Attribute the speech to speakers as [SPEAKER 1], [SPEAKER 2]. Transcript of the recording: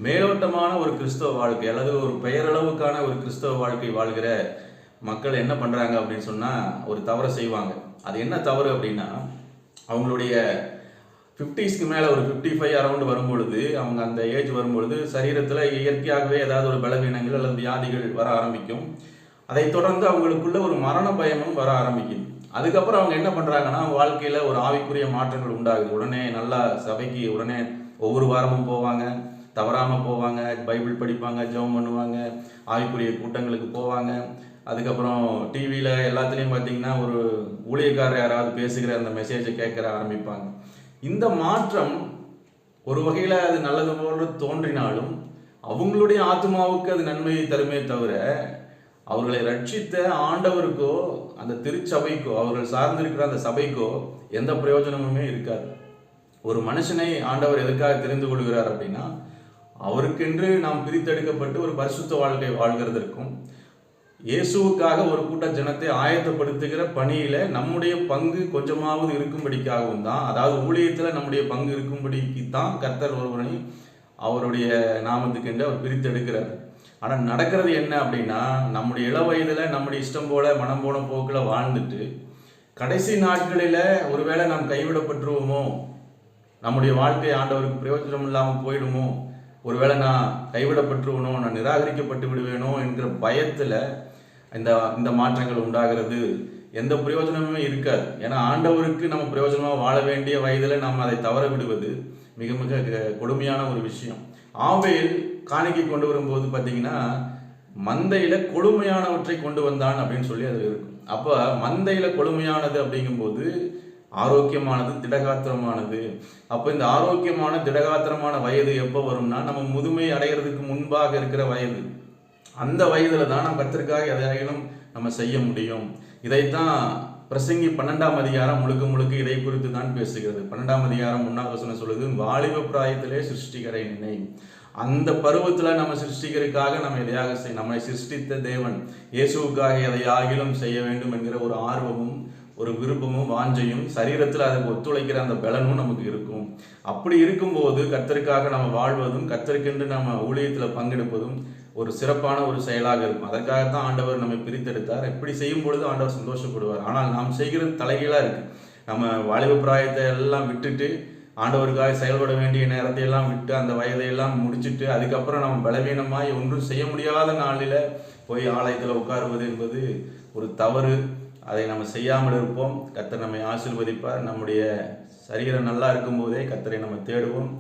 [SPEAKER 1] மேலோட்டமான ஒரு கிறிஸ்தவ வாழ்க்கை அல்லது ஒரு பெயரளவுக்கான ஒரு கிறிஸ்தவ வாழ்க்கை வாழ்கிற மக்கள் என்ன பண்ணுறாங்க அப்படின்னு சொன்னால் ஒரு தவறை செய்வாங்க. அது என்ன தவறு அப்படின்னா, அவங்களுடைய 50ஸ்க்கு மேலே ஒரு 55 அரௌண்ட் வரும்பொழுது, அவங்க அந்த ஏஜ் வரும்பொழுது சரீரத்தில் இயற்கையாகவே ஏதாவது ஒரு பலவீனங்கள் அல்லது வியாதிகள் வர ஆரம்பிக்கும். அதை தொடர்ந்து அவங்களுக்குள்ள ஒரு மரண பயமும் வர ஆரம்பிக்கும். அதுக்கப்புறம் அவங்க என்ன பண்ணுறாங்கன்னா, வாழ்க்கையில் ஒரு ஆவிக்குரிய மாற்றங்கள் உண்டாகுது. உடனே நல்லா சபைக்கு உடனே ஒவ்வொரு வாரமும் போவாங்க, தவறாமல் போவாங்க, பைபிள் படிப்பாங்க, ஜெபம் பண்ணுவாங்க, ஆவிக்குரிய கூட்டங்களுக்கு போவாங்க. அதுக்கப்புறம் டிவியில் எல்லாத்துலேயும் பார்த்தீங்கன்னா ஒரு ஊழியக்காரர் யாராவது பேசுகிற அந்த மெசேஜை கேட்குற ஆரம்பிப்பாங்க. இந்த மாற்றம் ஒரு வகையில் அது நல்லது போல தோன்றினாலும் அவங்களுடைய ஆத்மாவுக்கு அது நன்மையை தருமே தவிர, அவர்களை ரட்சித்த ஆண்டவருக்கோ அந்த திருச்சபைக்கோ அவர்கள் சார்ந்திருக்கிற அந்த சபைக்கோ எந்த பிரயோஜனமுமே இருக்காது. ஒரு மனுஷனை ஆண்டவர் எதற்காக தெரிந்து கொள்கிறார் அப்படின்னா, அவருக்கென்று நாம் பிரித்தெடுக்கப்பட்டு ஒரு பரிசுத்த வாழ்க்கை வாழ்கிறதற்கும், இயேசுவுக்காக ஒரு கூட்ட ஜனத்தை ஆயத்தப்படுத்துகிற பணியில நம்முடைய பங்கு கொஞ்சமாவது இருக்கும்படிக்காகவும் தான், அதாவது ஊழியத்தில் நம்முடைய பங்கு இருக்கும்படிக்கு தான் கர்த்தர் ஒருவனை அவருடைய நாமத்துக்கென்று அவர் பிரித்தெடுக்கிறார். ஆனால் நடக்கிறது என்ன அப்படின்னா, நம்முடைய இள வயதில் நம்முடைய இஷ்டம் போல மனம் போன போக்கில் வாழ்ந்துட்டு கடைசி நாட்களில் ஒருவேளை நாம் கைவிடப்பட்டுருவோமோ, நம்முடைய வாழ்க்கை ஆண்டவருக்கு பிரயோஜனம் இல்லாமல் போயிடுமோ, ஒருவேளை நான் கைவிடப்பட்டுருவனோ, நான் நிராகரிக்கப்பட்டு விடுவேனோ என்கிற பயத்தில் இந்த மாற்றங்கள் உண்டாகிறது. எந்த பிரயோஜனமுமே இருக்காது. ஏன்னா ஆண்டவருக்கு நம்ம பிரயோஜனமாக வாழ வேண்டிய வயதில் நாம் அதை தவற விடுவது மிக மிக கொடுமையான ஒரு விஷயம். ஆபேல் காணிக்கை கொண்டு வரும்போது பார்த்தீங்கன்னா, மந்தையில் கொடுமையானவற்றை கொண்டு வந்தான் அப்படின்னு சொல்லி அது இருக்கும். அப்போ மந்தையில் கொடுமையானது அப்படிங்கும்போது ஆரோக்கியமானது, திடகாத்திரமானது. அப்போ இந்த ஆரோக்கியமான திடகாத்திரமான வயது எப்போ வரும்னா, நம்ம முதுமை அடைகிறதுக்கு முன்பாக இருக்கிற வயது. அந்த வயதில் தான் நம்ம கர்த்தருக்காக எதையாயிலும் நம்ம செய்ய முடியும். இதைத்தான் பிரசங்கி 12ஆம் அதிகாரம் முழுக்க முழுக்க இதை குறித்து தான் பேசுகிறது. 12ஆம் அதிகாரம் 1ஆம் வசனம் சொல்லுது, வாலிப பிராயத்திலே சிருஷ்டிகரை நினை. அந்த பருவத்தில் நம்ம சிருஷ்டிகருக்காக நம்ம எதையாக நம்மை சிருஷ்டித்த தேவன் இயேசுவுக்காக எதையாகிலும் செய்ய வேண்டும் என்கிற ஒரு ஆர்வமும் ஒரு விருப்பமும் வாஞ்சையும் சரீரத்தில் அதுக்கு ஒத்துழைக்கிற அந்த பலனும் நமக்கு இருக்கும். அப்படி இருக்கும்போது கர்த்தருக்காக நம்ம வாழ்வதும் கர்த்தருக்கென்று நம்ம ஊழியத்தில் பங்கெடுப்பதும் ஒரு சிறப்பான ஒரு செயலாக இருக்கும். அதற்காகத்தான் ஆண்டவர் நம்மை பிரித்தெடுத்தார். இப்படி செய்யும் பொழுது ஆண்டவர் சந்தோஷப்படுவார். ஆனால் நாம் செய்கிறது தலைகீழாக இருக்கு. நம்ம வாலிப பிராயத்தை எல்லாம் விட்டுட்டு ஆண்டவருக்காக செயல்பட வேண்டிய நேரத்தை எல்லாம் விட்டு அந்த வயதையெல்லாம் முடிச்சுட்டு அதுக்கப்புறம் நம்ம பலவீனமாய் ஒன்றும் செய்ய முடியாத நாளில் போய் ஆலயத்தில் உட்காருவது என்பது ஒரு தவறு. அதை நம்ம செய்யாமல் இருப்போம். கர்த்தர் நம்மை ஆசீர்வதிப்பார். நம்முடைய சரீரம் நல்லா இருக்கும்போதே கர்த்தரை நம்ம தேடுவோம்.